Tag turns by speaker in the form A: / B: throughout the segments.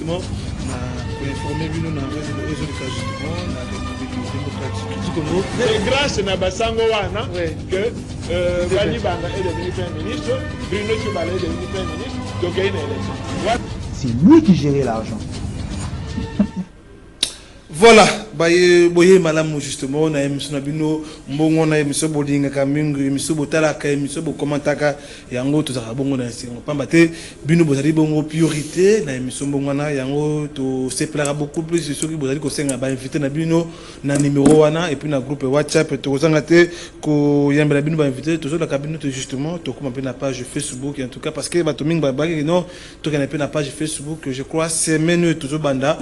A: justement pour informer nous dans la réseau justement la République démocratique du Congo.
B: C'est grâce à Basango Wana que Wali Banga est devenu Premier ministre, Bruno Tshibala est devenu Premier ministre, donc il y a une élection.
C: C'est lui qui gérait l'argent.
A: Voilà, boye malamu justement na émission na bino mbongo na émission bolinga kamingo émission botala ka émission bo commentaka yango to zaka bongo na singo pamba te bino bozali bongo priorité na émission bongo na yango to se plaira beaucoup plus sur qui bozali ko senga ba invité na bino na numéro wana et puis na groupe WhatsApp to kozanga te ko yambela bino ba invité to zo na kabino to justement to kuma pe na page Facebook en tout cas parce que ba to minga ba non to kana pe na page Facebook je crois semaine to zo banda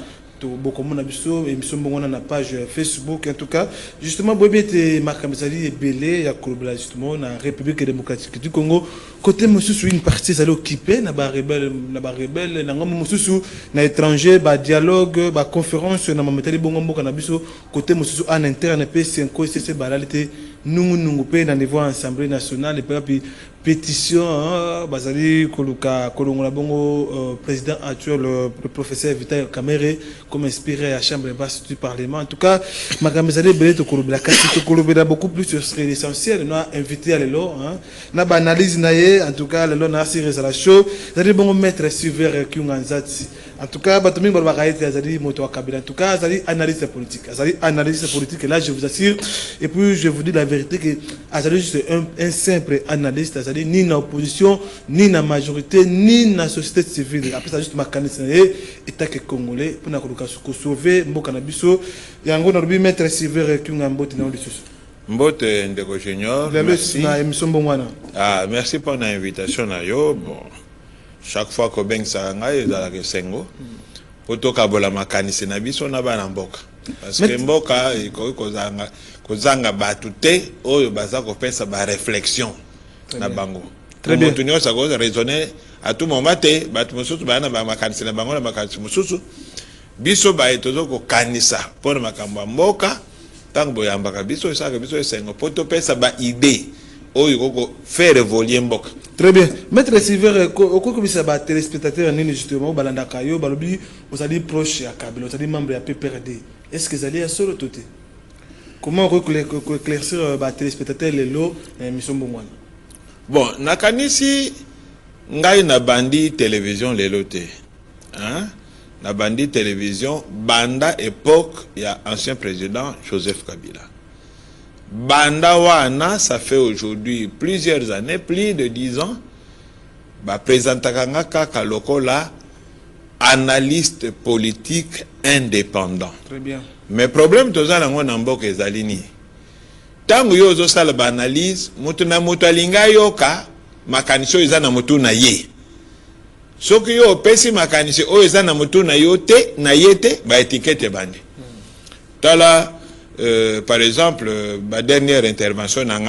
A: beaucoup mon abisso émission bongo na page Facebook en tout cas justement boyete makamisali ebele ya kolobela justement na République démocratique du Congo côté mosusu une partie ça occupé na ba rebelle na ngamo mosusu na étranger ba dialogue ba conférence na mametali bongo mboka na biso côté mosusu en interne pe 5 CC balalité nungu pe na niveau assemblée nationale et puis pétition bazali koluka kolongola bongo président actuel le professeur Vital Kamerhe comme inspiré à chambre basse du parlement en tout cas makamezali belé to kolobela kasi to kolobela beaucoup plus sur l'essentiel nous a invité à l'élo na ba analyse naie en tout cas l'élo na siri za la show zali bongo maître Silver Kyunganzati en tout cas batomi ba kaite zali moto wa Kabila en tout cas zali analyste politique et là je vous assure et puis je vous dis la vérité que azali juste un simple analyste ni na opposition ni na majorité ni na société civile après ça juste mécanisme état congolais pour na ko sauver mboka na biso yango na rubi maître Silver Kyungambote na lisusu
B: Mbote Ndeko Junior
A: merci na émission bongwana
B: merci pour l'invitation na yo bon chaque fois que ben saranga ezala ke sengo potoka bola makanisi na biso na bana mboka parce que mboka kozanga batu te oyo baza ko pesa ba réflexion na bango très bien tunyo sa ko raisonner à tout moment te batu mususu bana ba makanisi na bango na makanisi mususu biso ba etozo ko kanisa pour makambo mboka tango boyambaka biso saka biso esengo poto pesa ba idée oyo koko faire évoluer mboka.
A: Très bien. Maître Silver, pourquoi comme ça, téléspectateurs, justement, balanda kayo, balobi, vous allez proche à Kabila, vous allez membre à PPRD. Est-ce que vous allez à solo tout? Comment éclaircir les téléspectateurs les lots et l'émission Bongwana?
B: Bon, nakanisi ngai na bandi télévision les lotés. Hein? Na bandi télévision banda époque il y a ancien président Joseph Kabila. Banda wana, ça fait aujourd'hui plusieurs années, plus de 10 ans, ba présentakanga kaka lokola analyste politique indépendant.
A: Très bien.
B: Mais problème toza nango na mboka ezalini. Tango yo zo sala ba analyse, mutu na mutu alinga yoka makanisho eza na mutu na ye. Soki yo pesi makanisho o eza na mutu na yote na yete ba étiquette bandi. Tala par exemple, ma dernière intervention en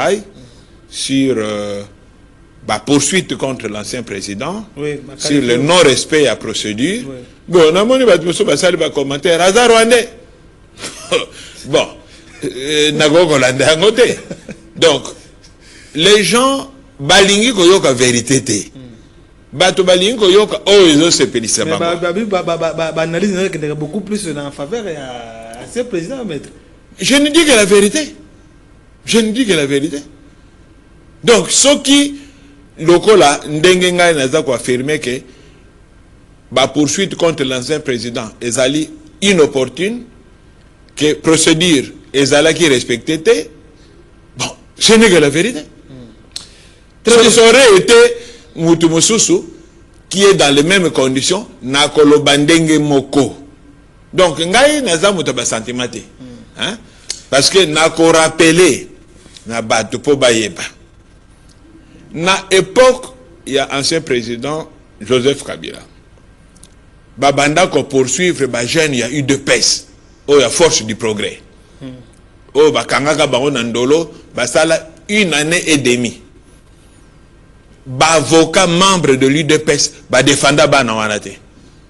B: sur la poursuite contre l'ancien président,
A: oui,
B: sur le non-respect à la procédure. Oui. Bon, on a mon commentaire. Hasard rwandais. Bon, donc, les gens, balingi koyoka vérité. Bato balingi koyoka oh ils ont se pélisser.
A: Mais analyse beaucoup plus en faveur à ce président maître.
B: Je ne dis que la vérité. Je ne dis que la vérité. Donc, ce qui, lokola, ndengenga naza ko affirmer que, la poursuite contre l'ancien président, ezali inopportune, que procédure, ezala qui respectait, bon, ce n'est que la vérité. Ça aurait été Moutumususu, qui est dans les mêmes conditions, nakolo bandenge moko. Donc, ngai naza mutaba sentimate. Hein? Parce que n'a qu'à rappeler na batu po bayeba. Na époque, il y a ancien président Joseph Kabila. Babanda ko poursuivre ba jeune, il y a eu de pèse. Oh, il y a force du progrès. Oh, ba kangaka ba ndolo, ba sala une année et demie. Ba avocat membre de l'UDPS ba défendre bana wana te.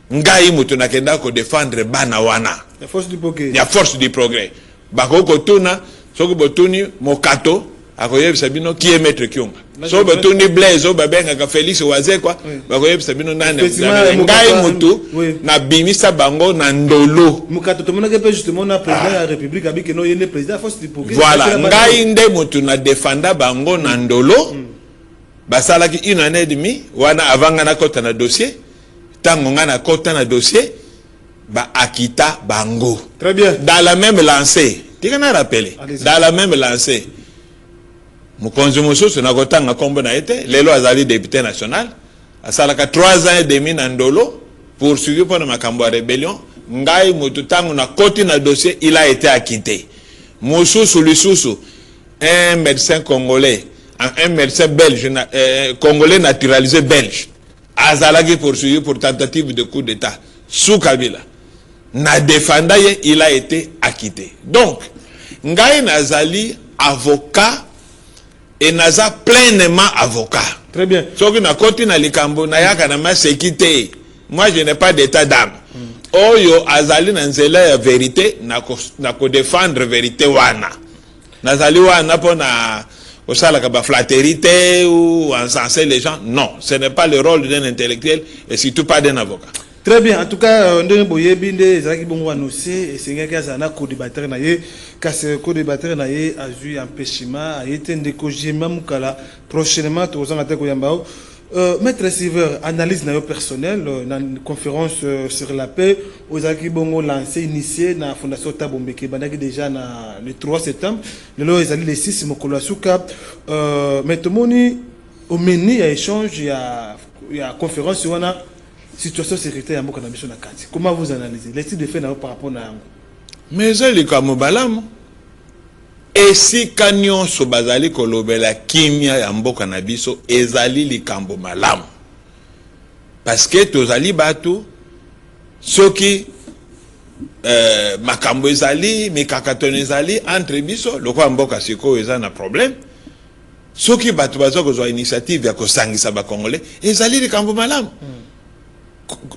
B: Ngai mutu nakenda ko défendre bana wana.
A: La force du progrès.
B: Il y a force du progrès. Bako kotuna, soko botuni mokato, akoyeb sabino qui est maître Kyonga so batondi Blaise o babenga ka Félix Oise quoi bakoyeb sabino nane ngai mutu na bimisa bango na ndolo
A: mukato tomona ke justement na président de la République abi que no yene président force du poker
B: voilà ngai nde mutu na défenda bango na ndolo basalaki une année et demie wana avanga na kota na dossier tango nga na kota na dossier ba akita bango
A: très bien
B: dans la même lancée tika na rappeler dans la même lancée mokonzi mosusu na kotanga kombo na ete lelo azali député national asalaka 3 ans et demi na ndolo poursuivi pour makambo ya rébellion ngai mutu tango na koti na dossier il a été acquitté mosusu lisusu un médecin congolais un médecin belge congolais naturalisé belge azalaki poursuivi pour tentative de coup d'état sous Kabila na défenda ye il a été acquitté donc ngai nazali avocat et naza pleinement avocat.
A: Très bien.
B: Soki na koti na likambo na yaka na masekite. Moi je n'ai pas d'état d'âme. Oyo azali na nzela ya vérité na ko défendre vérité wana. Nazali wana pona osala ka ba flatérité ou encenser les gens. Non, ce n'est pas le rôle d'un intellectuel et surtout pas d'un avocat.
A: Très bien. En tout cas, ndenge boyebi nde ezaki bongo annoncer esengaki azana co-débatteur na ye kasi co-débatteur na ye azui empêchement ayete ndeko jema mukala prochainement tozanga te koyamba Maître Silver, analyse na yo personnel na conférence sur la paix ozaki bongo lancé initié na fondation Tabombeke bandaki déjà na le 3 septembre lelo ezali le 6 mokolo asuka mais tomoni au menu ya échange ya conférence wana situation sécuritaire ya mboka na biso na kati. Comment vous analysez les types de faits par rapport à yango?
B: Mais ezali kamo balamu esika nyonso bazali kolobela kimia ya mboka na biso ezali likambo malamu parce que tozali bato soki makambo ezali mikakatone ezali entre biso lokwa mboka siko eza na problème soki bato bazo kozwa initiative ya kosangisa ba congolais ezali likambo malamu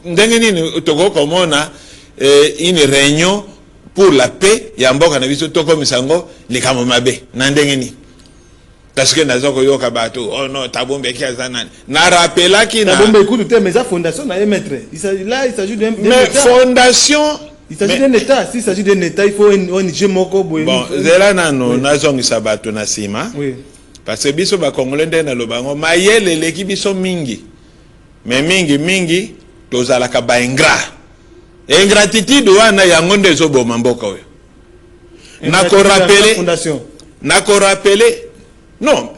B: ndenge nini toko komona une réunion pour la paix ya mboka na biso toko misango likambo mabe na ndenge ni parce que nazo koyoka bato oh non Tabombeki azana na rappelaki na
A: Tabombeki écoute mais ça fondation na maître il s'agit d'un
B: mais fondation
A: il s'agit d'un état s'il s'agit d'un état il faut un ONG moko boye
B: bon zela nano nazongisa bato na sima
A: oui
B: parce que biso ba congolais ndena lobango mayele leki biso mingi mais mingi tozalaka ba ingrat ingratitude wana yango nde ezoboma mboka oyo nako rappeler non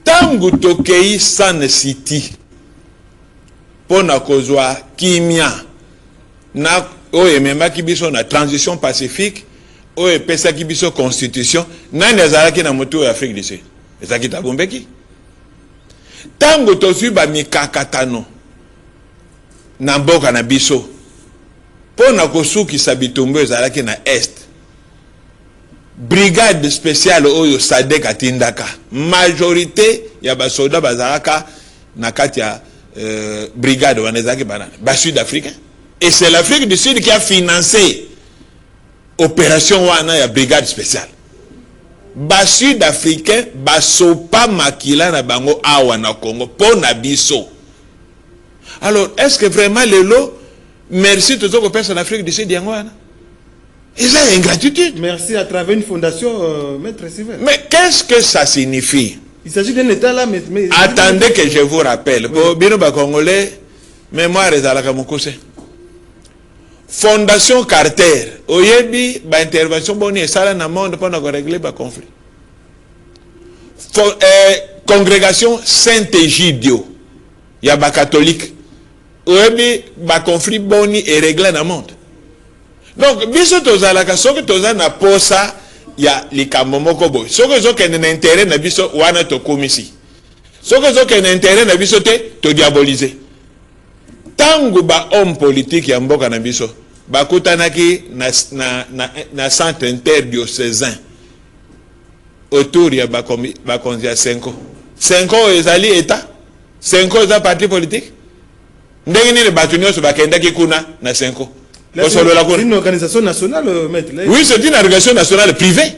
B: tangu tokei Sun City pona kozwa kimia na oyo ememaki biso na transition pacifique oyo epesaki biso constitution nani azalaki na moto ya Afrique du Sud ezalaki Tabombeki tangu tozwi bamikakatano na mboka na biso pona kosukisa bitumbu ezalaki na est brigade spéciale oyo Sadek atindaka majorité ya basoda bazalaka na kati ya brigade wana ezalaki banana ba sud-africain et c'est l'Afrique du Sud qui a financé opération wana ya brigade spéciale ba sud-africain basopa makila na bango awa na Congo pona biso. Alors est-ce que vraiment lelo merci tout autres personnes en Afrique du Sud yangoana ils ont ingratitude.
A: Merci à travers une fondation Maître Silver.
B: Mais qu'est-ce que ça signifie?
A: Il s'agit d'un état là mais
B: attendez que je vous rappelle pour bino ba congolais mémoire ezalaka mokuse Fondation Carter oyebi ba intervention boni esala na monde pour régler ba conflit congrégation Saint-Egidio ya ba catholique oyebi ba conflit boni et régler na monde. Donc biso tozalaka soki toza na posa ya likambo moko boy soki zokende na intérêt na biso wana tokomisi soki zokende na intérêt na biso te to diaboliser tangu ba homme politique ya mboka na biso bakutanaki na centre interdiocésain autour ya bakonzi ya 5 ans ezali état 5 ans eza parti politique ndenge nini bato nyonso bakendaki kuna na 5 ans.
A: C'est une organisation nationale, maître.
B: Oui, c'est une organisation nationale privée.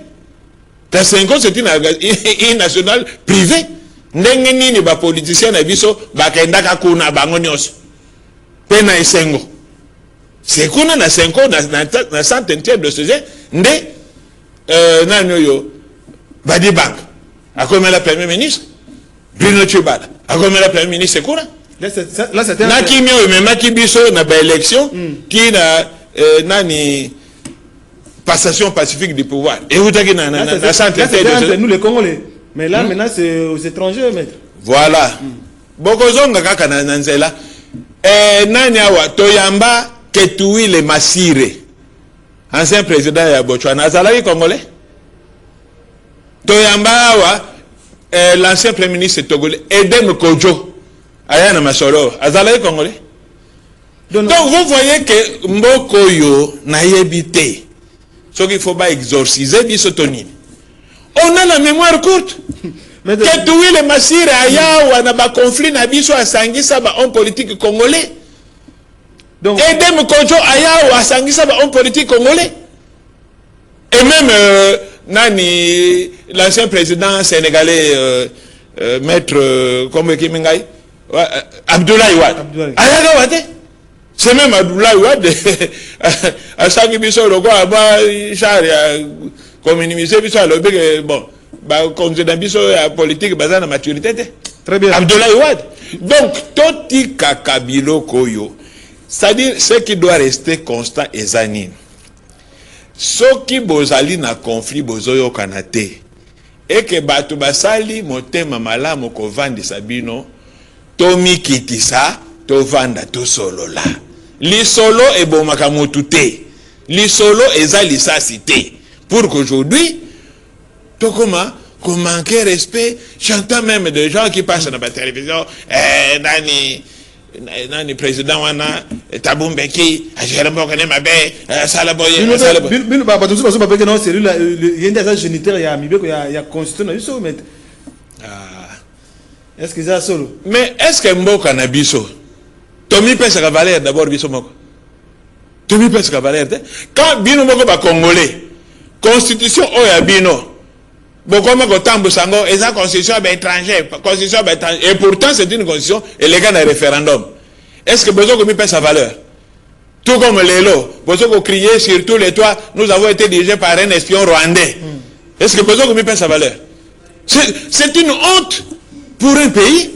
B: Ta 5 ans c'est une nationale privée. Ndenge nini ba politicien na biso bakendaka kuna bango nyonso. Pena esengo. C'est kuna na 5 ans na centenaire de ce genre nde nani yo Badi Bank a comme la premier ministre Bruno Tshibala a comme la premier ministre kuna.
A: Là c'était
B: na kimio même ki biso na ba élection qui na nani passation pacifique du pouvoir. Et vous avez na centenaire
A: nous les Congolais. Mais là, maintenant, c'est aux étrangers, maître.
B: Voilà. Bokozonga kaka na nzela. Nani awa Toyamba Ketui le Masire. Ancien président ya Botswana. Azalaki congolais. Toyamba awa l'ancien premier ministre togolais Edem Kojo. Ayana Masolo. Azalaki congolais. Donc vous voyez que Mbokoyo na yebite. Ce qu'il faut pas exorciser bisotonine. On a la mémoire courte. Que tout le massire aya ou na ba conflit na biso asangisa ba homme politique congolais. Donc Edem Kojo aya ou asangisa ba homme politique congolais. Et même nani l'ancien président sénégalais maître comme Kimingai Abdoulaye Wade. Aya Wade. C'est même Abdoulaye Wade à chaque biso le quoi ba charia comme ministre biso alobe bon ba conseil biso ya politique baza na maturité.
A: Très bien.
B: Abdoulaye Wade. Donc toti kakabilo koyo. C'est-à-dire ce qui doit rester constant et zanine. Ce qui bozali na conflit bozoyo kanate et que batu basali motema malamu ko vandi sabino tomi kitisa to vanda to solo la. Li solo e bomaka motute. Li solo ezali sa cité. Pour qu'aujourd'hui, tout qu'on manque respect, j'entends même des gens qui passent dans la télévision, nani président wana Tabumbeki, Jérôme Kanemabe, Salaboye, Salaboye.
A: Il y a des géniteurs, il y a Mibeko, il y a constitution, est-ce que c'est solo?
B: Mais est-ce que Mboka na biso? Tomi pesa ka valeur d'abord biso moko. Tomi pesa ka valeur. Quand bino moko ba congolais, constitution oya bino. Bokoma ko tambu sango, eza constitution ba étranger, constitution ba étranger. Et pourtant c'est une constitution élégante à référendum. Est-ce que besoin que mi pesa valeur? Tout comme Lélo, besoin que crier sur tous les toits, nous avons été dirigés par un espion rwandais. Est-ce que besoin que mi pesa valeur? C'est une honte pour un pays.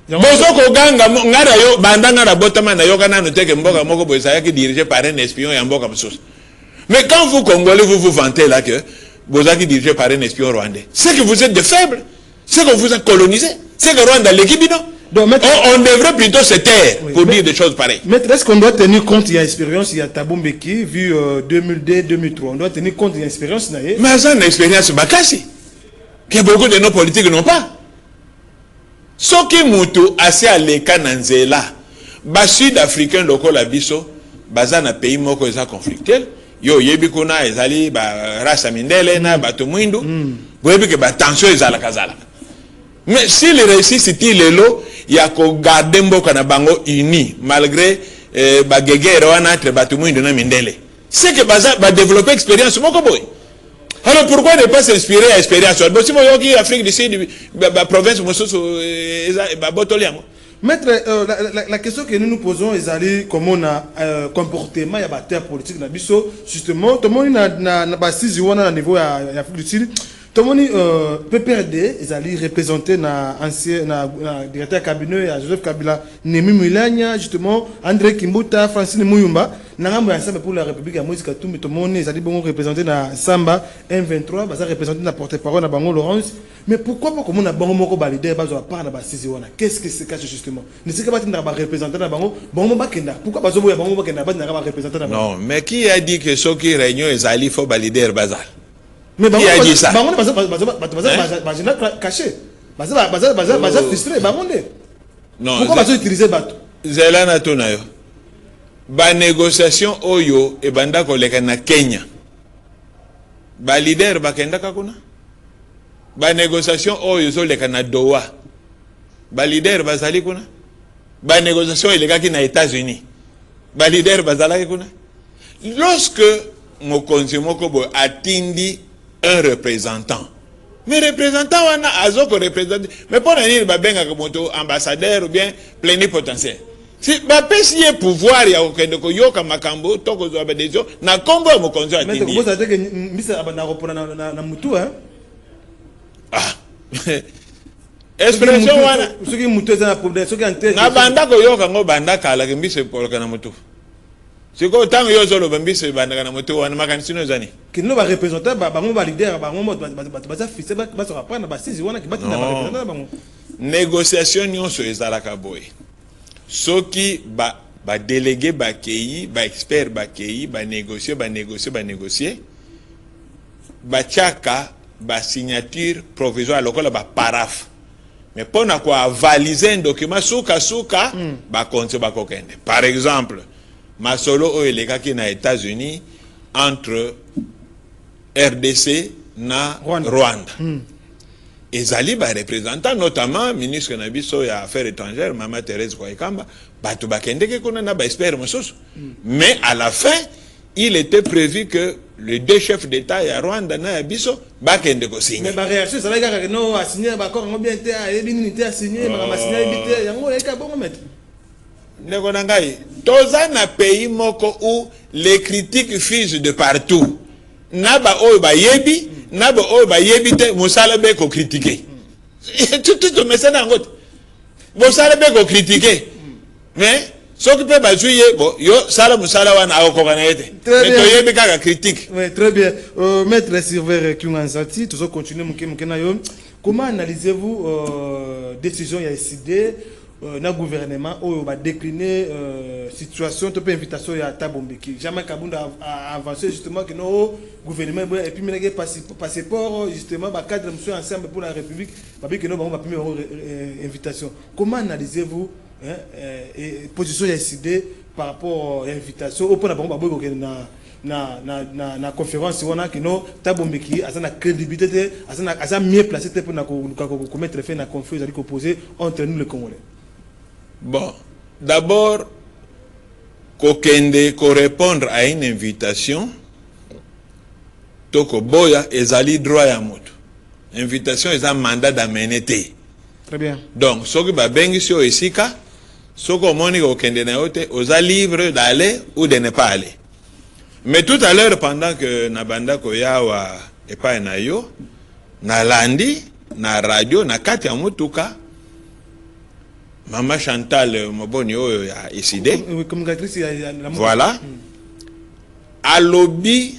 B: Bozoko ganga ngara yo bandanga na botama na yo kana no teke mboka moko boisaya qui dirigé par un espion ya mboka msusu. Mais quand vous Congolais vous vantez là que Bozaki dirigé par un espion rwandais, c'est que vous êtes des faibles, c'est que vous êtes colonisé, c'est que Rwanda l'équipe non. Donc on devrait plutôt se taire pour dire des choses pareilles.
A: Maître, est-ce qu'on doit tenir compte, il y a expérience, il y a Tabumbeki vu 2002-2003, on doit tenir compte de l'expérience naïe.
B: Mais ça une expérience bakasi que beaucoup de nos politiques n'ont pas. Soki mutu assez à l'Ekananzela, bas sud-africain loko la biso, baza na pays moko eza conflictuel, yo yebi kuna ezali ba rasa mindele na bato mwindu, boyebi ke ba tension ezala kazala. Mais si le réussit c'était lelo, ya ko garder mboka na bango uni malgré ba gegere wana entre bato mwindu na mindele. C'est que baza ba développer expérience moko boy. Alors pourquoi ne pas s'inspirer à l'expérience? Bon, si vous avez l'Afrique du Sud, la province,
A: Maître, la question que nous nous posons est comment on a comportement, il y a des politique, justement, tout le monde a 6 ans au niveau de l'Afrique du Sud. Tout le monde PPRD, ils allaient représenter l'ancien directeur cabinet, Joseph Kabila, Nemi Moulania, justement, André Kimbuta, Francine Mouyumba, Narambo ensemble pour la République, Moïse Katumbi, tout le monde, ils allaient représenter na Samba, M23, ils allaient représenter la porte-parole na Bango Laurence. Mais pourquoi pas comme on a Bango Moko Balidé, ils ont pas na Basiziwana? Qu'est-ce que c'est caché justement? Ne sais pas si on a représenté na Bango, Bango Bakenda. Pourquoi pas Bango Bakenda, pas représenter na Bango?
B: Non, mais qui a dit que ceux qui réunion, ils allaient faut valider Bazar?
A: Mais
B: qui a dit ça?
A: Caché. Frustré.
B: Non.
A: Pourquoi vous utilisez bateau?
B: Zelana Tonayo. Ba négociation Oyo et Banda Koleka na Kenya. Ba leader Bakenda Kakuna. Ba négociation Oyo Zoleka na Doha. Ba leader Bazali Kuna. Ba négociation Elegaki na États-Unis. Ba leader Bazalaki Kuna. Lorsque mon conseiller Mokobo attendi un représentant. Mais représentant, on a azoko représentant. Mais pour venir, babenga comme ambassadeur ou bien plénipotentiaire. Si bapesi ye pouvoir ya okende ko yoka makambo toko zo abedezo na kombo mo konzo atini.
A: Mais vous avez que misa abana repona na mutu hein.
B: Ah. Expression wana.
A: Ce qui mutu za na problème, ce qui antenne.
B: Na banda ko yoka ngo banda kala ke mbise pour kana mutu. Siko tango yo zolo bambise banda kana mutu wana makanisino zani.
A: Que nous va représenter bango ba leader bango ba fixer ba se reprendre ba sisi wana ki ba tina ba représenter bango.
B: Négociation nyonso ezalaka boy. Soki ba délégué ba kei, ba expert ba kei, ba négocier, ba tchaka ba signature provisoire lokola ba paraphe. Mais pour na quoi valiser un document souka ba konse ba kokende. Par exemple, masolo o elega ki na États-Unis entre RDC na Rwanda. Ezali ba représentant notamment ministre na biso ya affaires étrangères Mama Thérèse Kwaikamba batu bakende ke kuna na ba expert mosusu. Mais à la fin il était prévu que les deux chefs d'État ya Rwanda na biso bakende ko signer.
A: Mais ba réaction ça va que non a signé ba accord bien té a binité a signé ma signé bité yango eka bongo mettre.
B: Ndeko na ngai toza na pays moko où les critiques fusent de partout. Naba oyo ba yebi naba oyo ba yebi te musala be ko critiquer. Tout mais ça nangote. Musala be ko critiquer. Mais ce qui peut ba jouer bon yo sala musala wana akokana yete. Mais to yebi kaka critique.
A: Oui, très bien. Maître Silver Kungansati, toujours continuer mukena yo. Comment analysez-vous décision ya décidé na gouvernement où va décliner situation de invitation ya Tabombeki. Jamais Kabunda a avancé justement que nos gouvernement et puis mener passeport justement ba cadre monsieur ensemble pour la République parce que nous va première invitation. Comment analysez-vous position ya décidé par rapport à l'invitation au point na bango na conférence wana que no Tabombeki azana crédibilité azana mieux placé pour na commettre fait na conflit à opposé entre nous les Congolais.
B: Bon, d'abord, kokende ko répondre à une invitation, toko boya ezali droit ya moto. Invitation est un mandat d'amener.
A: Très bien.
B: Donc, ce qui va bengi sio esika, ce que moni kokende na yote, oza libre d'aller ou de ne pas aller. Mais tout à l'heure, pendant que nabanda koyawa epa na yo, na landi, na radio, na kati ya mutuka, Maman Chantal Moboni a décidé. Voilà. À lobby,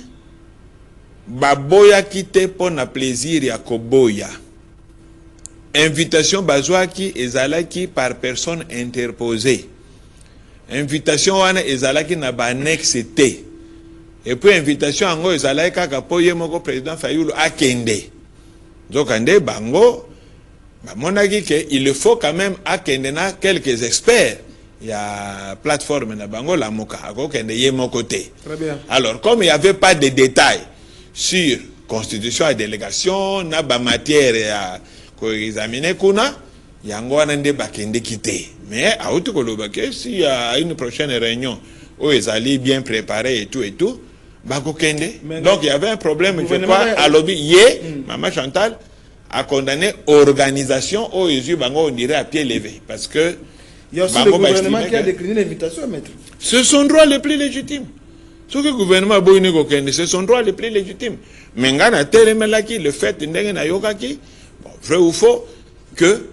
B: baboya kite pour na plaisir ya koboya. Invitation bazwaki ezalaki par personne interposée. Invitation wana ezalaki na ba annexé. Et puis invitation ango ezalaki kaka poye moko président Fayulu akende. Zokande bango il faut quand même akendena quelques experts. Il y a plateforme na bango la moka akokende ye mon côté.
A: Très bien.
B: Alors comme il n'y avait pas de détails sur constitution et délégation na ba matière ya ko examiner kuna yango wana nde bakende kité. Mais à autre koloba que s'il y a une prochaine réunion où ils allaient bien préparés et tout bakokende. Donc il y avait un problème je crois à lobby Maman Chantal a condamné organisation au Jésus bango on dirait à pied levé parce que
A: il y a aussi le gouvernement qui a décliné l'invitation à mettre.
B: C'est son droit le plus légitime. Ce que le gouvernement boyne kokende c'est son droit le plus légitime. Mais ngana telemelaki le fait ndenge na yokaki bon vrai ou faux que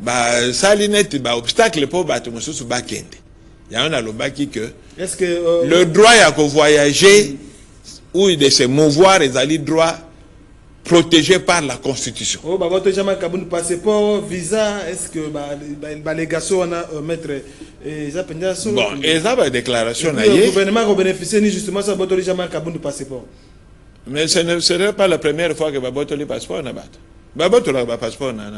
B: ba salinette ba obstacle pour bato mosusu bakende. Ya on a lobaki que
A: est-ce que
B: le droit à voyager ou de se mouvoir les ali droit protégé par la Constitution.
A: Oh, bah, votre jamais kabun passeport, visa, est-ce que bah légation on a mettre ça pendant
B: bon, et ça va déclaration là.
A: Le gouvernement va bénéficier justement ça votre jamais kabun passeport.
B: Mais ce ne serait pas la première fois que Baboto le passeport na bat. Baboto le passeport na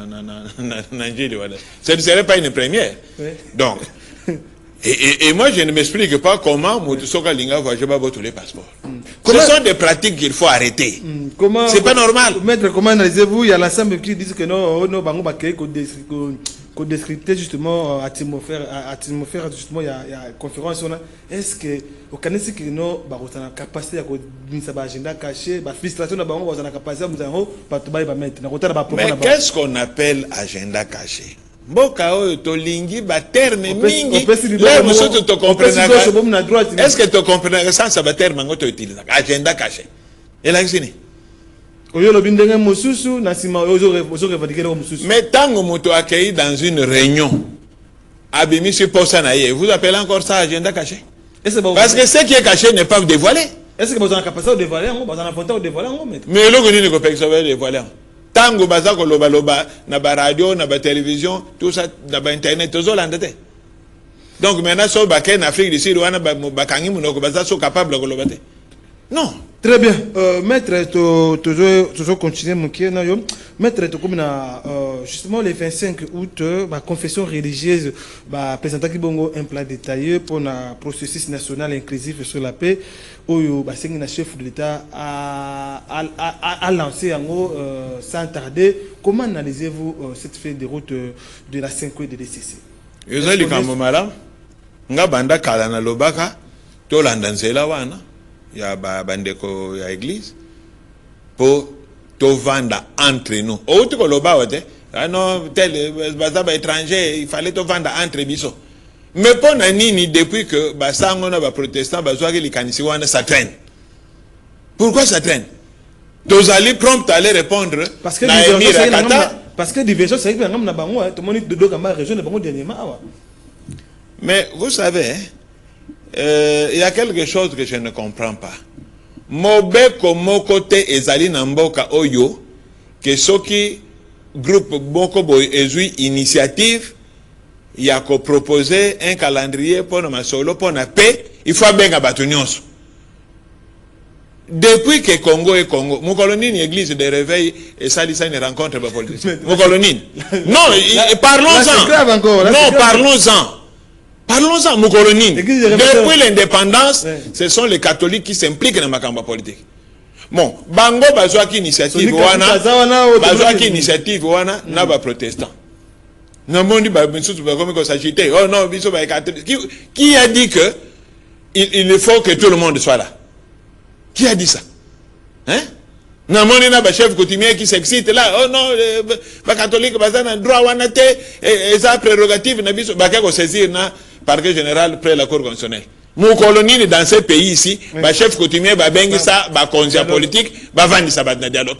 B: Nigeria voilà. Ce ne serait pas une première. Oui. Donc et moi je ne m'explique pas comment Moutousoka Linga voyage Baboto le passeport. Ce sont des pratiques qu'il faut arrêter. C'est pas normal.
A: Maître, comment analysez-vous? Il y a l'ensemble qui disent que non, bango bakay ko qu'on descriptait justement atmosphère justement il y a conférence on a est-ce que au Canada que nous bah on a capacité à connaître sa agenda caché bah frustration na bango on a capacité à pas tout ba mettre na kota ba
B: mais qu'est-ce qu'on appelle agenda caché? Mboka oyo tolingi ba terme mingi là monsieur te comprendre est-ce que tu comprends ça ça va terme ngo to utiliser agenda caché et là c'est
A: oyo lo bindenge mususu na sima ozo revendiquer le mususu
B: mais tango moto accueilli dans une réunion abimi sur poste na ye vous appelez encore ça agenda caché? Parce que ce qui est caché n'est pas dévoilé.
A: Est-ce que vous avez capacité de dévoiler vous avez volonté de dévoiler
B: mais le gouvernement ne peut pas dévoiler tango baza ko loba loba na ba radio na ba télévision tout ça na ba internet to zolandete donc maintenant so ba ken Afrique du Sud wana ba kangi munoko baza so capable ko loba te non.
A: Très bien. Maître, toujours continuer mon qui na yo. Maître, to comme na justement le 25 août, ma confession religieuse ba présenter ki bongo un plan détaillé pour na processus national inclusif sur la paix oyo ba sengi na chef de l'État a lancé yango sans tarder. Comment analysez-vous cette feuille de route de la 5e de DCC?
B: Yozali kamomala nga banda kala na lobaka to landanzela wana ya bandeko ya église pour to vendre entre nous ou tu koloba wote ah non tel bazaba étranger il fallait to vendre entre biso mais pour nini depuis que basango na ba protestant bazwa ke likanisi wana ça traîne. Pourquoi ça traîne? Tous allez prompt aller répondre
A: parce que diversion c'est que ngam na bango to moni de kamba région de bango dernièrement.
B: Mais vous savez il y a quelque chose que je ne comprends pas. Mobeko mokote ezali na mboka oyo que soki groupe boko boy ezui initiative ya ko proposer un calendrier pour na solo pour na paix il faut benga batu nyonso. Depuis que Congo est Congo, Moukolonine église de réveil et salisa une rencontre politique. Moukolonine. Non, parlons-en. Non, parlons-en. Parlons-en, Moukolonine. Depuis l'indépendance, ce sont les catholiques qui s'impliquent dans ma campagne politique. Bon, Bango Bazouaki initiative wana, Bazouaki initiative wana, n'a pas protestant. Non, mon dit, comme ça s'agiter. Oh non, qui a dit que il faut que tout le monde soit là? Qui a dit ça? Hein? Non, mon chef coutumier qui s'excite là. Oh non, les catholiques, ils ont droit à et ça prérogative, ils ont saisir na parquet général près la cour constitutionnelle. Mon colonie dans ce pays ici, le chef coutumier va bengi ça, va conseiller politique, va vendre ça, va dialogue.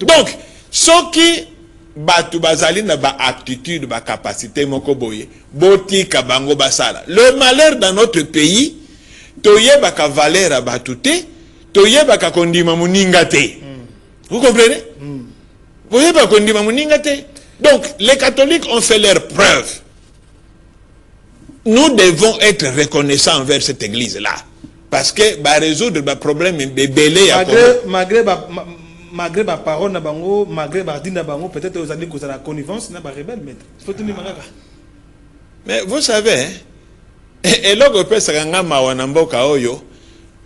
B: Donc, ce qui batu bazali na ba aptitude, ba capacité, moko boye, boti kabango basala. Le malheur dans notre pays, toye baka valeur abatute, toye baka kondima muninga te. Vous comprenez? Toye baka kondima muninga te. Donc, les catholiques ont fait leur preuve. Nous devons être reconnaissants envers cette église-là. Parce que va résoudre le problème de belé à
A: malgré ma parole, malgré ma dîne, peut-être vous allez causer la connivence, n'a pas rebelle,
B: mais vous savez, et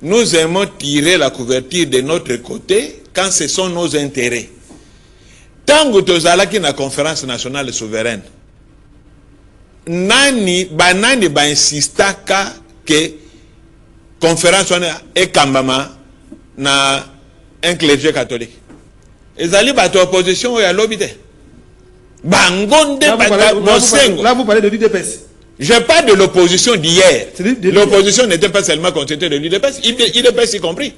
B: nous aimons tirer la couverture de notre côté quand ce sont nos intérêts. Tant que tu as la conférence nationale souveraine, nani insista que conférence est kambama na un clergé catholique. Ils allaient battre opposition à l'obité. Bangonde
A: là vous parlez de l'UDPS.
B: Je parle de l'opposition d'hier. L'opposition n'était pas seulement constituée de l'UDPS, l'UDPS y compris.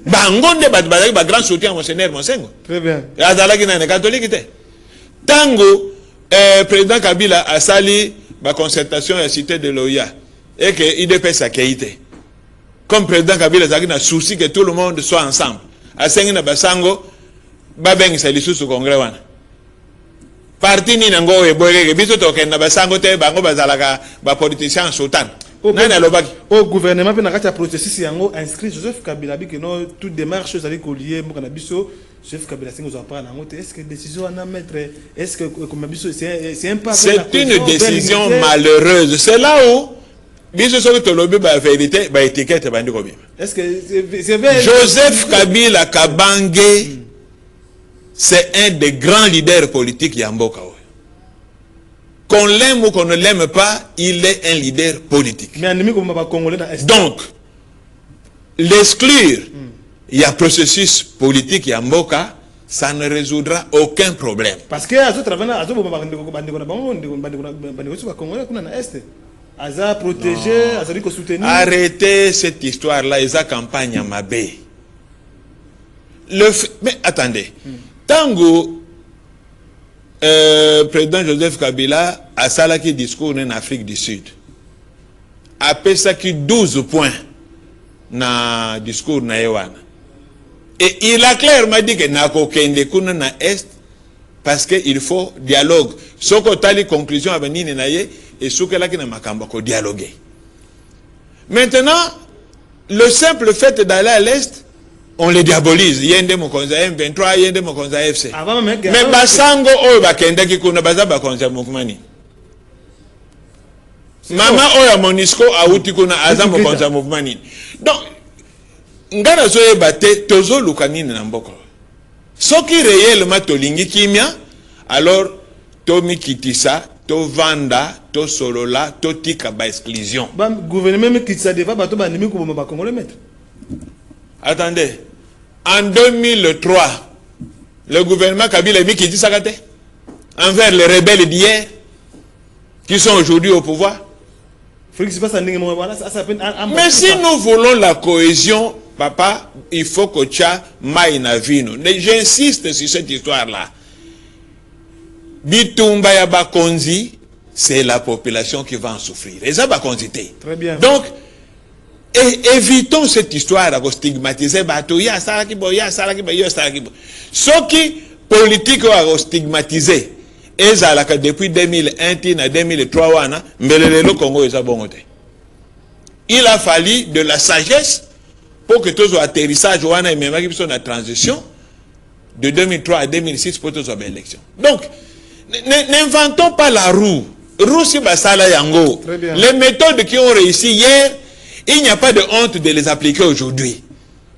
B: Bangonde bat grand soutien à Monseigneur Monsengo.
A: Très bien.
B: Azalaki na catholique. Tango président Kabila a sali la concertation à la cité de l'OIA et que l'UDPS a quitté. Comme président Kabila a un souci que tout le monde soit ensemble. A Sengina Basango, Babeng Salisu au congrès. Parti ni nango e boyege biso to ken na basango te bango bazalaka ba politicien sultan. Nana lobaki.
A: Au gouvernement pe na kati ya processus yango inscrit Joseph Kabila bi que non toute démarche zali ko lier mo kana biso Joseph Kabila singo zo apara nango te est-ce que décision na mettre est-ce que comme biso c'est un pas.
B: C'est une décision malheureuse. C'est là où biso so to lobi ba vérité ba étiquette ba ndiko bima.
A: Est-ce que c'est
B: Joseph Kabila Kabange c'est un des grands leaders politiques Yamboka. qu'on l'aime ou qu'on ne l'aime pas, il est un leader politique.
A: Mais ennemi comme pas congolais dans Est.
B: Donc, l'exclure, il y a processus politique, il y a Mboka, ça ne résoudra aucun problème.
A: Parce que azo travailler azo bomba bandeko na bango bandeko su ba congolais kuna na Est. Aza protéger, aza liko soutenir.
B: Arrêtez cette histoire-là, ils ont campagne à Mabé. Mais attendez, Tango, président Joseph Kabila a salaki discours en Afrique du Sud. A pesaki 12 points na discours na Ewana. Et il a clairement dit que na kokende kuna na Est parce qu'il faut dialogue. Soko tali conclusion à venir na ye et souke la ki na makamba ko dialoguer. Maintenant, le simple fait d'aller à l'Est, on les diabolise. Yende mokonza M23, yende mokonza FC. Mais basango oyo bakende ki kuna baza bakonza mokumani. Mama oya Monisco auti kuna aza mokonza mokumani. Donc ngana zoye bate tozo lukanini na mboko. Soki réellement tolingi kimia, alors tomi kitisa, to vanda, to solola, to tika ba exclusion.
A: Ba gouvernement kitisa deva bato ba nimi ko ba congolais mettre.
B: Attendez, en 2003, le gouvernement Kabila a mis qui dit ça envers les rebelles d'hier qui sont aujourd'hui au pouvoir.
A: Mais
B: si nous voulons la cohésion, papa, il faut que tu aies maïna vino. J'insiste sur cette histoire-là. Bitumba ya Bakonzi, c'est la population qui va en souffrir. Et ça va consulter.
A: Très bien.
B: Donc, et évitons cette histoire à stigmatiser Batoya, Sarakiboya, Sarakiboya, Sarakiboya. Ce qui politique a stigmatisé, et depuis 2001 à 2003, le Congo est bon. Il a fallu de la sagesse pour que tout soit atterrissage, et même la transition de 2003 à 2006 pour tout soit élection. Donc, n'inventons pas la roue. Roue si basala yango. Les méthodes qui ont réussi hier, il n'y a pas de honte de les appliquer aujourd'hui.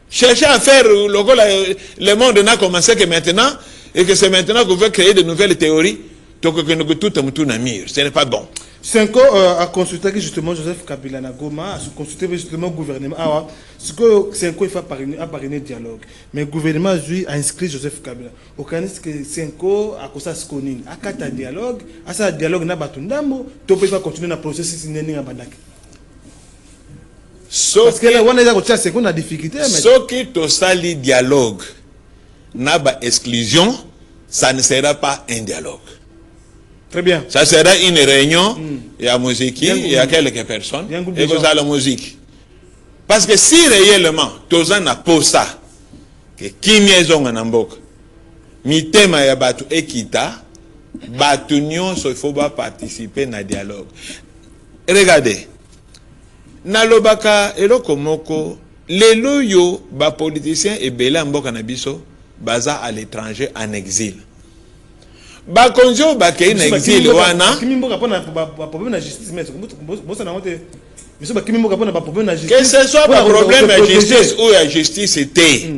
B: Chercher à faire le monde n'a commencé que maintenant, et que c'est maintenant qu'on veut créer de nouvelles théories, donc que nous tout ce n'est pas bon.
A: Senko a consulté justement Joseph Kabila na Goma, a consulté justement le gouvernement. Alors, ce que Senko il faut parrainer dialogue. Mais le gouvernement a inscrit Joseph Kabila. Au cas que Senko a cause ce qu'on a quatre dialogue, à ça dialogue n'a pas tout ndambo, tu peux pas continuer le processus n'est pas bandaki. Parce que là, on a c'est qu'on a difficulté.
B: Ce qui te sali dialogue n'a pas exclusion, ça ne sera pas un dialogue.
A: Très bien.
B: Ça sera une réunion, il y a musique, il y a quelques personnes, et vous avez la musique. Parce que si réellement, tous en a pas ça, que qui maison en ambok, mi tema ya batu ekita, batu nyon so il faut pas participer na dialogue. Regardez. Nalobaka eloko moko lelo yo ba politicien ebele mboka na biso baza à l'étranger en exil. Ba konjo ba kei na exil wana
A: kimi mboka pona ba problème na justice mais bosa na wote biso ba kimi mboka pona ba problème na justice.
B: Que ce soit pas problème de justice ou la justice était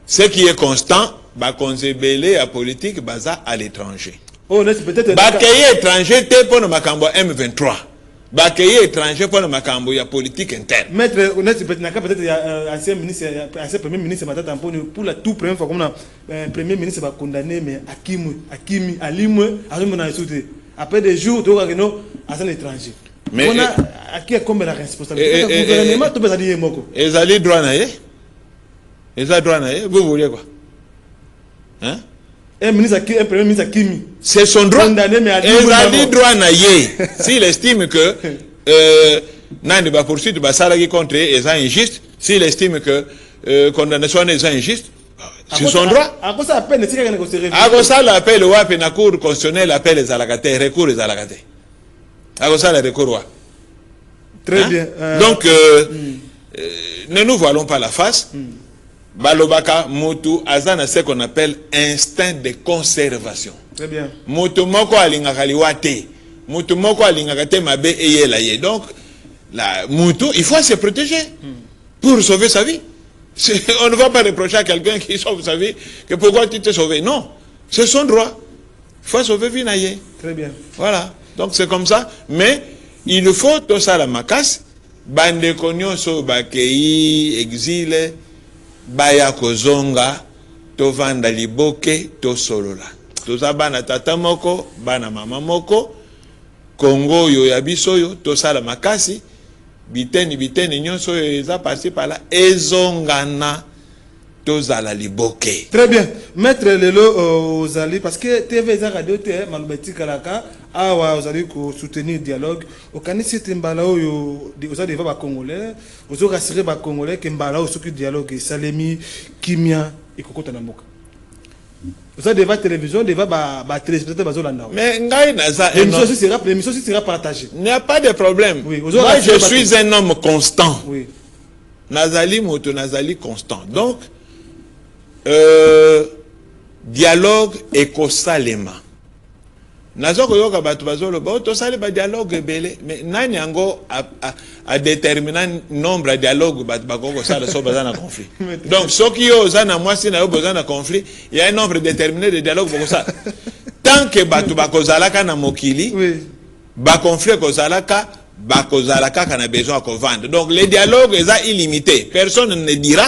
B: ce qui est constant ba konzebele ya politique baza à l'étranger.
A: Oh là peut-être
B: ba kei étranger te pona makambo M23. Bakeye étranger pour le makambo ya politique interne.
A: Maître, peut-être il y a ancien ministre, ancien premier ministre pour la toute première fois comme premier ministre va condamner mais Akimi Alimwe a sauté. Après des jours tu vois que non à l'étranger. Mais on a à qui est comme la responsabilité du gouvernement tout peut dire moko.
B: Ezali droit na ye. Ezali droit na ye, vous voulez quoi? Hein?
A: Un premier ministre Akimi.
B: C'est son droit. Ezali droit na ye. S'il estime que Nani va poursuivre Basalagi contre les injustes, s'il estime que condamnation est injuste, c'est son droit.
A: À quoi ça appelle les
B: à quoi ça l'appelle ou appelle la cour constitutionnelle appelle les alagatés, recours les alagatés. À quoi ça le recours?
A: Très bien.
B: Donc ne nous voilons pas la face. Balobaka Motu Azana ce qu'on appelle instinct de conservation.
A: Très bien.
B: Motu moko alingakaliwate. Motu moko alingakate mabe eyelaye. Donc la Motu, il faut se protéger pour sauver sa vie. On ne va pas reprocher à quelqu'un qui sauve sa vie que pourquoi tu t'es sauvé. Non, c'est son droit. Il faut sauver vie naye.
A: Très bien.
B: Voilà. Donc c'est comme ça, mais il faut tout ça la macasse, bande konyoso bakei exilé, baya kozonga, to vanda liboke, to solola. To ça bana tata moko, bana mama moko, Congo yo yabiso yo, to ça la makasi, biteni nyonso yo eza passé par là, ezongana. Tozala liboke.
A: Très bien. Maître Lelo Ozali, parce que TV Radio Malbeti Kalaka, awa Ozali ko soutenir le dialogue. Au Kanisi Timbala yo, Ozali va Congolais, Ozali rassurer ba Congolais que Mbala au dialogue Salemi, Kimia et Kokota Namoka. Ozali va télévision, va téléspectateur bazolanda.
B: Mais ngai naza
A: l'émission sera partagée.
B: Il n'y a pas de problème.
A: Oui,
B: moi je suis un homme constant.
A: Oui.
B: Nazali moto nazali constant. Donc dialogue ekosalema nazoko yoka batu bazolo ba to sale ba dialogue belé mais nani yango a déterminer nombre de dialogue batu bakoko sala so bazana conflit. Donc ceux qui osana mwasi na yo bazana conflit, il y a un nombre déterminé de dialogue bako ça. Tant que batu bakozalaka na mokili, oui, ba conflit kozalaka bakozalaka kana besoin ko vendre. Donc les dialogues est illimité. Personne ne dira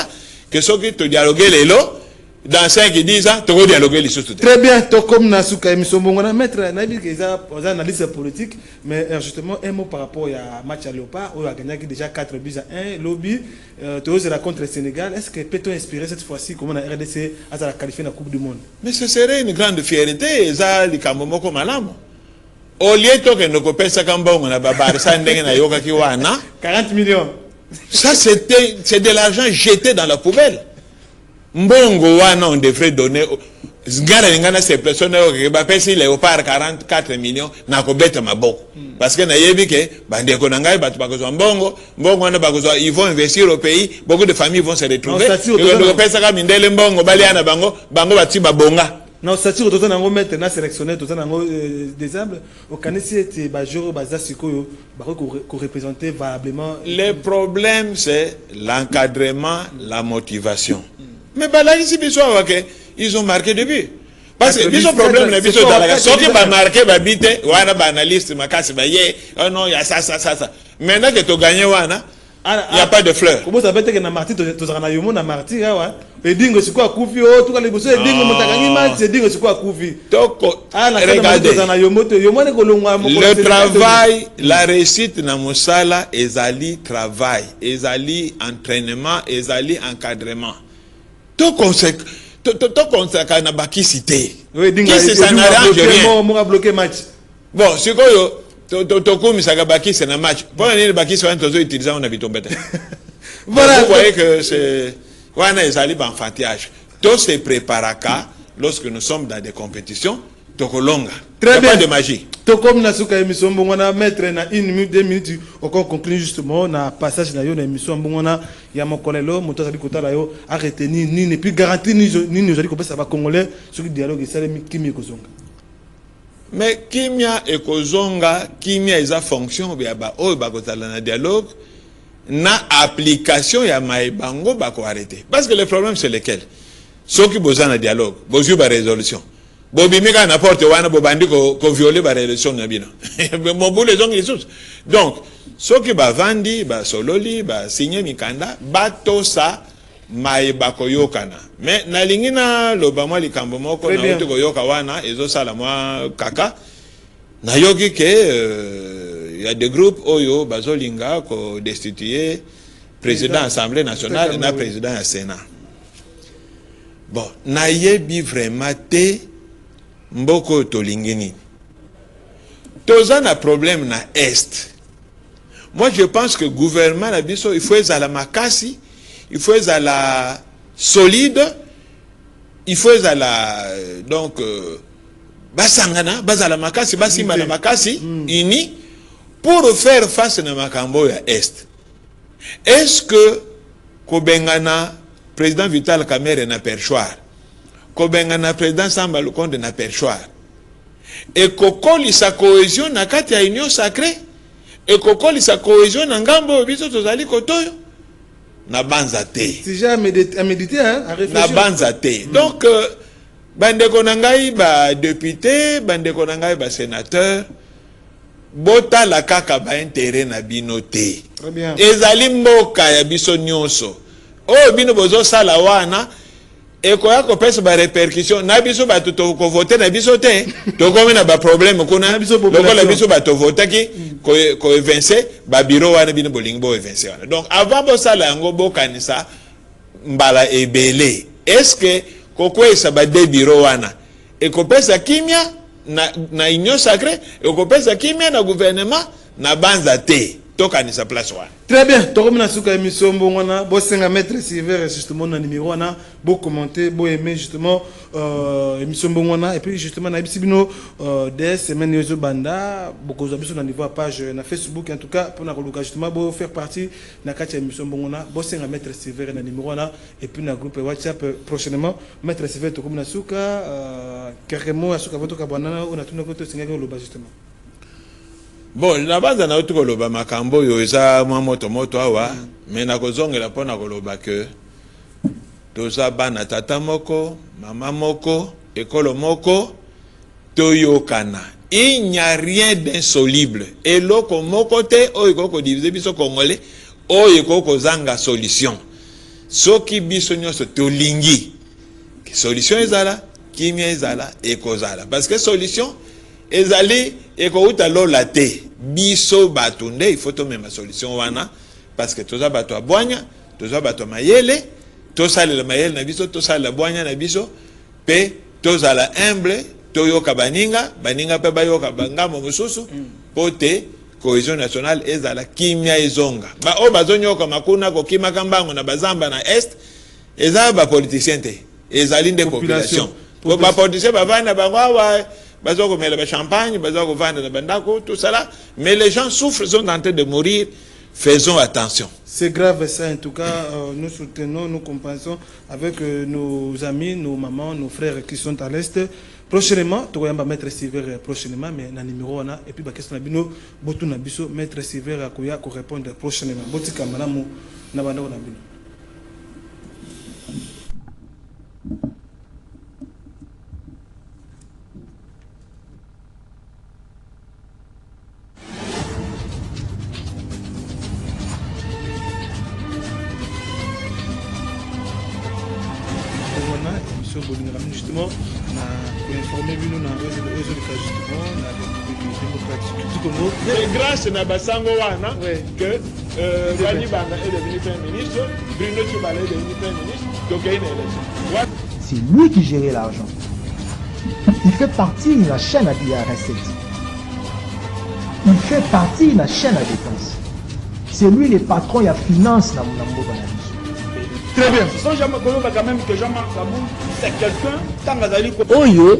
B: que ceux qui te dialoguer les lots dans 5 et 10 ans, tu vas dialoguer les choses.
A: Très bien, tout comme Nasuka émission bon maître Nabil qui est analyse politique, mais justement un mot par rapport à match à Léopard où a gagné déjà 4 buts à 1 lobby tu la contre le Sénégal. Est-ce que peut-on inspirer cette fois-ci comment la RDC a la qualifié la Coupe du monde?
B: Mais ce serait une grande fierté ça les Kamomoko malamo. Au lieu que nous copions Kamba on a babar ça ndenge na yoka ki wana
A: 40 millions.
B: Ça c'est de l'argent jeté dans la poubelle. Mbongo wana on devrait donner ngana ngana ces personnes qui ba pesi Léopard 44 millions na ko beta maboko parce que na yebi ke bande ko ngai batu bakozwa mbongo wana bakozwa ils vont investir au pays, beaucoup de familles vont se retrouver et donc pesa ka mindele mbongo bali ana bango bati babonga
A: na osati to tana ngo mettre na sélectionner to tana ngo désable au kanisi ete ba joro baza sikoyo ba ko représenter valablement.
B: Le problème c'est l'encadrement, la motivation. Mais là ici ils ont marqué depuis. Parce que ils ont problème les biso dans la sortie ba marqué ba bité wana ba analyste makasi ba ye oh non il y a ça. Maintenant que tu gagné wana il y a pas de fleurs.
A: Comment ça peut être que na marti to zana yomo na marti wa edingo siko akufi o tout ka liboso edingo mutakangi match edingo siko akufi.
B: Toko regardez le travail, la réussite na musala ezali travail, ezali entraînement, ezali encadrement. Tout conseil na bakisité. Qui ça n'arrange rien.
A: Moi bloqué match.
B: Bon, c'est quoi to komisaka bakisi na match. Pour nini bakisi wana tozo utiliser on habite tombete. Voilà, vous voyez que c'est wana ezali ba enfantillage. Tout se préparaka lorsque nous sommes dans des compétitions. Tokolonga.
A: Très bien.
B: Pas de magie.
A: To comme na suka émission bongona mettre na 1 minute 2 minutes on conclut justement na passage na yo na émission bongona ya mokolelo moto azali kotala yo a retenir ni ne plus garantie ni nous allons kopesa ba congolais sur le dialogue salemi kimia kozonga.
B: Mais kimia ekozonga kimia eza fonction ya ba o ba kotala na dialogue na application ya maebango ba ko arrêter. Parce que le problème c'est lequel? Ceux qui besoin na dialogue, besoin ba résolution. Bobimika n'importe wana bobandi ko violer ba résolution na bino. Mobule zongi lisusu. Donc, ceux qui ba vandi, ba sololi, ba signer mikanda, bato sa maeba koyokana. Mais na lingina loba mwa likambo moko na uti koyoka wana ezo sala mwa kaka. Na yoki ke y a des groupes oyo bazolinga ko destituer président assemblée nationale na président à sénat. Bon, na yebi vraiment te mboko tolingini. Toza na problème na est. Moi je pense que le gouvernement la biso il faut être à la makasi, il faut être à la solide, il faut être à la donc basangana, basala makasi, basima na makasi uni pour faire face na makambo ya est. Est-ce que kobengana président Vital Kamerhe na perchoir? Kobengana président Samba Lukonde na perchoir. Et kokoli sa cohésion na kati ya union sacrée. Et kokoli sa cohésion na ngambo biso tozali kotoyo. Na banza te.
A: C'est déjà à méditer hein, à réfléchir.
B: Na banza te. Donc bande ko na ngai ba député, bande ko na ngai ba sénateur, bota la kaka ba intérêt na bino te.
A: Très bien.
B: Ezali mboka ya biso nyonso. Oh bino bozo sala wana ekoya ko pesa ba répercussion na biso ba to ko voter na biso te. To komi na ba problème kuna lokola biso ba to voter ki ko évincer ba bureau wana bino bolingi bo évincer wana. Donc avant bo sala yango bokanisa mbala ebele. Est-ce que kokwesa ba de bureau wana ekopesa kimia na union sacrée ekopesa kimia na gouvernement na banza te tokanisa place wana.
A: Très bien. Tokomina suka émission mbongona bo senga maître Silver justement na numéro wana bo commenter bo aimer justement émission mbongona et puis justement na bisibino des semaines yozo banda boko za biso na niveau page na Facebook en tout cas pour na koluka justement bo faire partie na katia émission mbongona bo senga maître Silver na numéro wana et puis na groupe WhatsApp prochainement maître Silver tokomina suka carrément suka voto kabana on a tout notre senga ko loba justement.
B: Bon, na banza na otu koloba makambo yo eza mwa moto awa mais na kozongela pona koloba que toza bana tata moko mama moko ekolo moko toyokana. Il n'y a rien d'insoluble. Et loko moko te oyo ko diviser biso congolais oyo ko zanga solution. Soki biso nyonso tolingi solution ezala kimia ezala ekozala parce que solution ezali ekouta lola te biso batunde il faut to même solution wana parce que toza bato abwanya toza bato mayele tosala la mayele na biso tosala la bwanya na biso pe toza la humble toyoka baninga pe bayoka bangamo mususu pote cohésion nationale ezala kimia ezonga ba o bazonyoka makuna ko kimaka mbango na bazamba na est ezala ba politicien te ezali nde population ba politicien bavanda bangwa bazo ko mela ba champagne bazo ko vendre na bandako tout ça mais les gens souffrent, sont en train de mourir. Faisons attention.
A: C'est grave ça en tout cas nous soutenons, nous compensons avec nos amis, nos mamans, nos frères qui sont à l'est. Prochainement tu vas mettre Silver prochainement mais na numéro on a et puis ba question na bino botu na biso mettre Silver akoya ko répondre prochainement botika malamu na bandako na bino. Justement, pour informer nous dans les justement
B: c'est grâce à Basango Wana que Wani Banda est devenu Premier ministre, Bruno Tchibala est devenu Premier ministre, donc il y a une élection.
C: C'est lui qui gérait l'argent. Il fait partie de la chaîne à RST. Il fait partie de la chaîne à défense. C'est lui le patron, il y a finance dans mon banane.
A: Très bien.
D: Sans jamais quand même que Jean-Marc Kabou, c'est quelqu'un, tant que
C: Oyo,